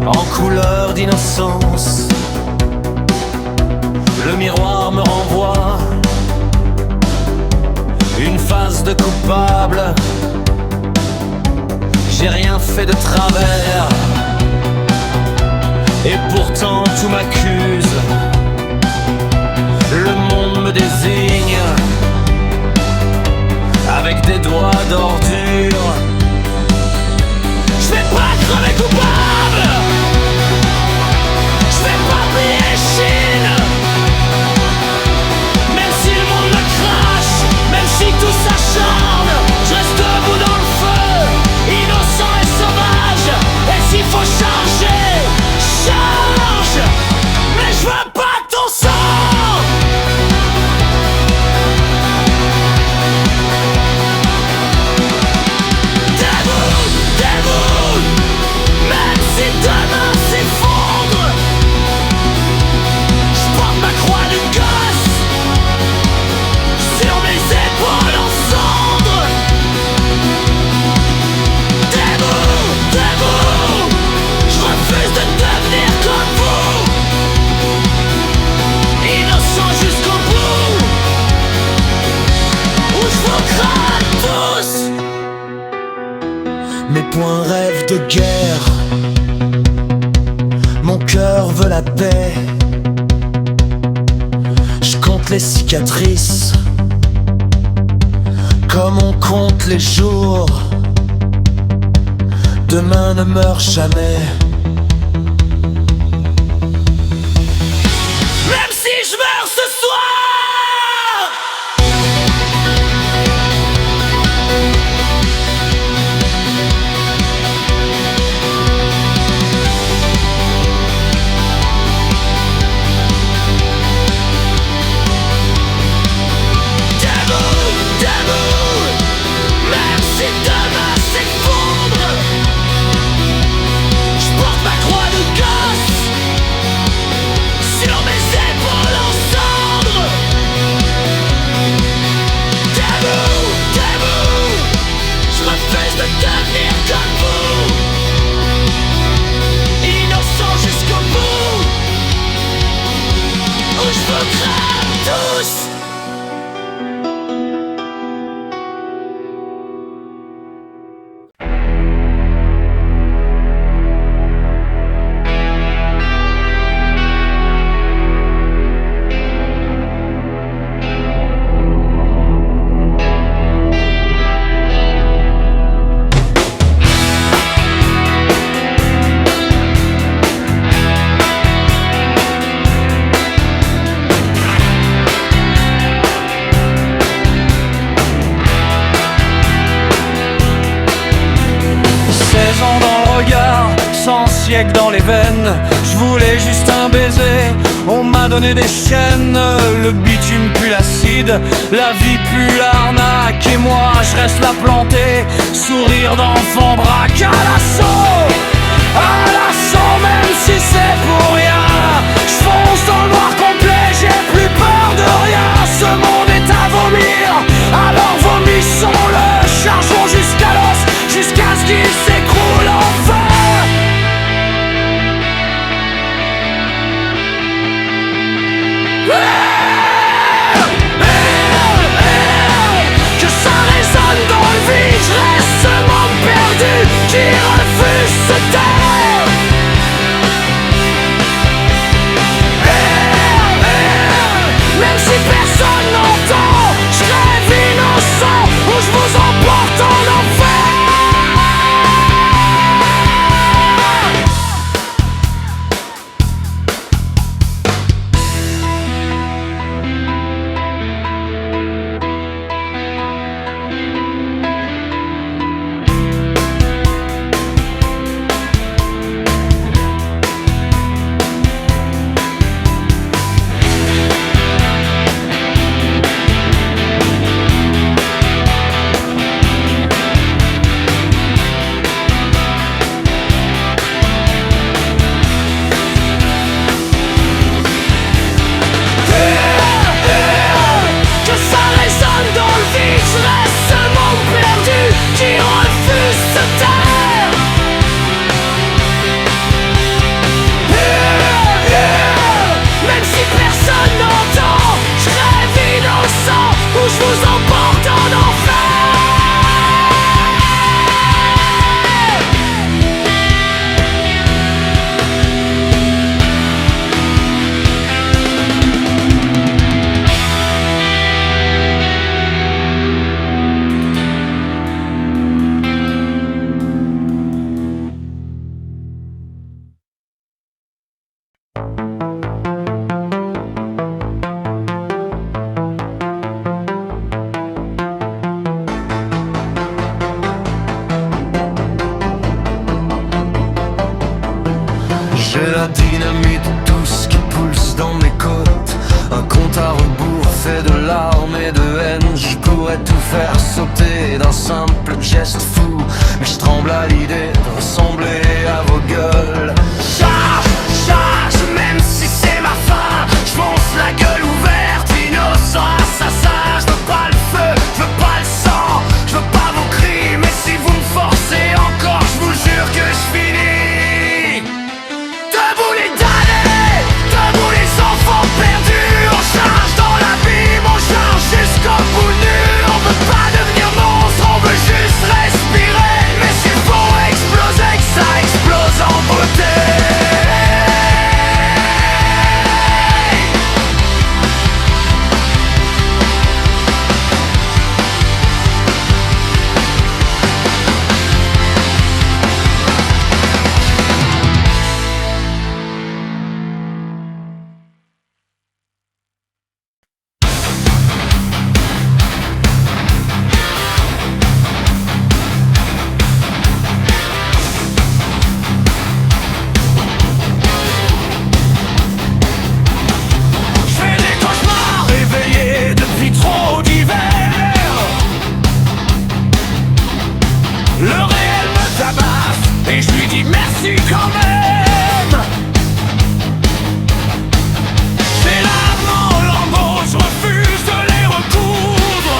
en couleur d'innocence. Le miroir me renvoie une face de coupable. J'ai rien fait de travers, et pourtant tout m'accuse. Le monde me désigne avec des doigts d'ordure. Je vais pas crever coupable, je vais pas plier Chine. Même si le monde me crache, même si tout s'acharne, je reste debout dans le feu, innocent et sauvage. Et s'il faut charger, charge. Mais je veux pas ton sang. Même si demain s'effondre, je porte ma croix de gosse sur mes épaules en cendres. Debout, debout, je refuse de devenir comme vous, innocent jusqu'au bout, ou je vous crame tous. Mes poings rêvent de guerre, mon cœur veut la paix. Je compte les cicatrices comme on compte les jours. Demain ne meurt jamais. Même si je meurs ce soir. Même si demain s'effondre, je porte ma croix de gosse sur mes épaules en cendres. Debout, debout, je refuse de devenir comme vous, innocent jusqu'au bout, ou je vous crame tous. Sans siècle dans les veines, je voulais juste un baiser. On m'a donné des chaînes, le bitume pue l'acide, la vie pue l'arnaque, et moi je reste là planté, sourire d'enfant, braque à l'assaut, même si c'est pour rien. Je fonce dans le noir complet, j'ai plus peur de rien. Ce monde est à vomir, alors vomissons-le, chargeons jusqu'à l'os, jusqu'à ce qu'il s'écroule enfin. Que ça résonne dans le vide, je reste ce monde perdu qui refuse dynamite tout ce qui pulse dans mes côtes. Un compte à rebours fait de larmes et de haine. Je pourrais tout faire sauter d'un simple geste fou, mais je tremble à l'idée de ressembler à vos gueules. Charge, charge, même si c'est ma fin. Je fonce la gueule ouverte, innocent assassin. Je veux pas le feu, je veux pas le sang, je veux pas vos cris. Mais si vous me forcez encore, je vous jure que je finis. Debout les damnés, debout les enfants perdus. On charge dans l'abîme, on charge jusqu'au bout nu. On veut pas devenir monstre, on veut juste respirer. Mais s'il faut exploser, que ça explose en beauté. Et je lui dis merci quand même. J'ai l'âme en lambeaux, je refuse de les recoudre.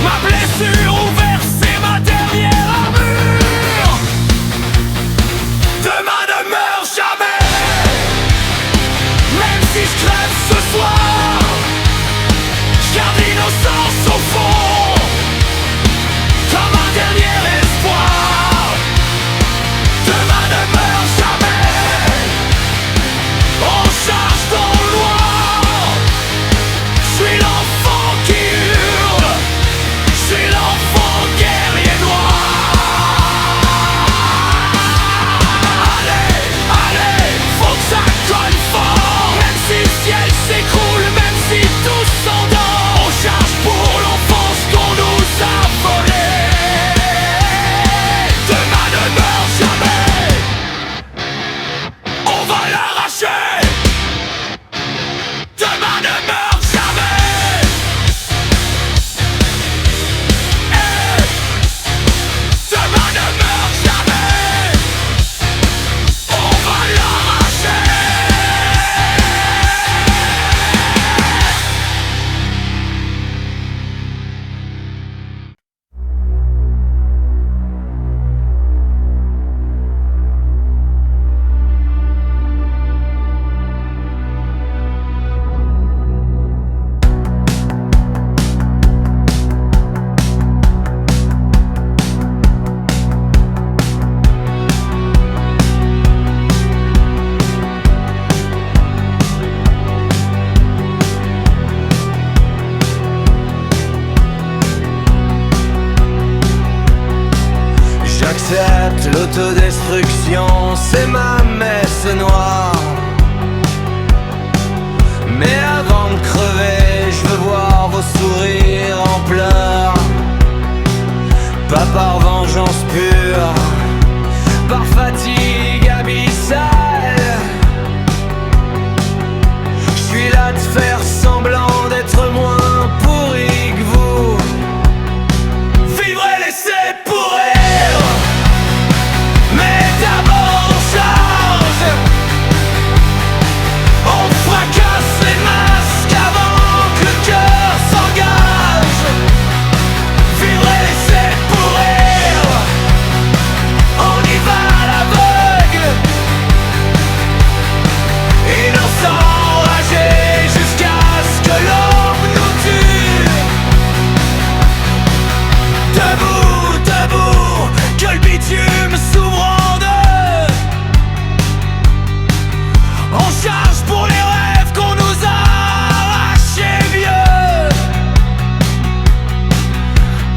Ma blessure ouverte, c'est ma dernière armure. Demain ne meurt jamais. Même si je crève ce soir, je garde l'innocence au fond. Comme un dernier espoir. Demain ne meurt jamais. On charge dans le noir. Je suis l'enfant qui hurle. Je suis l'enfant guerrier noir. Allez, allez, faut que ça colle fort. Même si le ciel s'écroule, même si tout s'endort. On charge pour l'enfance qu'on nous a volée. J'accepte l'autodestruction, c'est ma messe noire. Mais avant de crever, je veux voir vos sourires en pleurs. Pas par vengeance pure, par fatigue abyssale. Je suis là de faire semblant d'être moins pourri que vous. Vivre et laisser pourrir. Mais d'abord on charge. On fracasse les masques avant que le cœur s'engage. Vivre et laisser pourrir. On y va à l'aveugle. Innocent, enragé, jusqu'à ce que l'homme nous tue. Debout, debout, que le bitume s'ouvre en deux. On charge pour les rêves qu'on nous a arrachés vieux.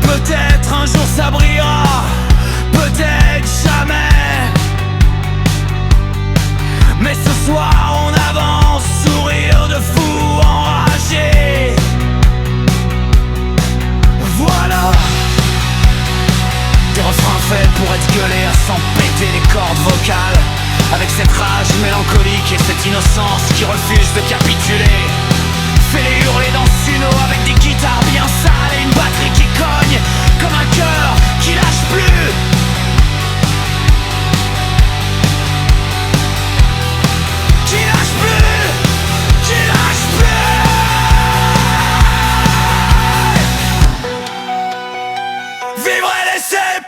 Peut-être un jour ça brillera, peut-être jamais. Mais ce soir on avance, sourire de fou enragé. Voilà, des refrains faits pour être gueulés à 100 péter. péter les cordes vocales, avec cette rage mélancolique et cette innocence qui refuse de capituler. Fais-les hurler dans Suno avec des guitares bien sales et une batterie qui cogne comme un cœur qui lâche plus. Qui lâche plus, qui lâche plus. Vivre et laisser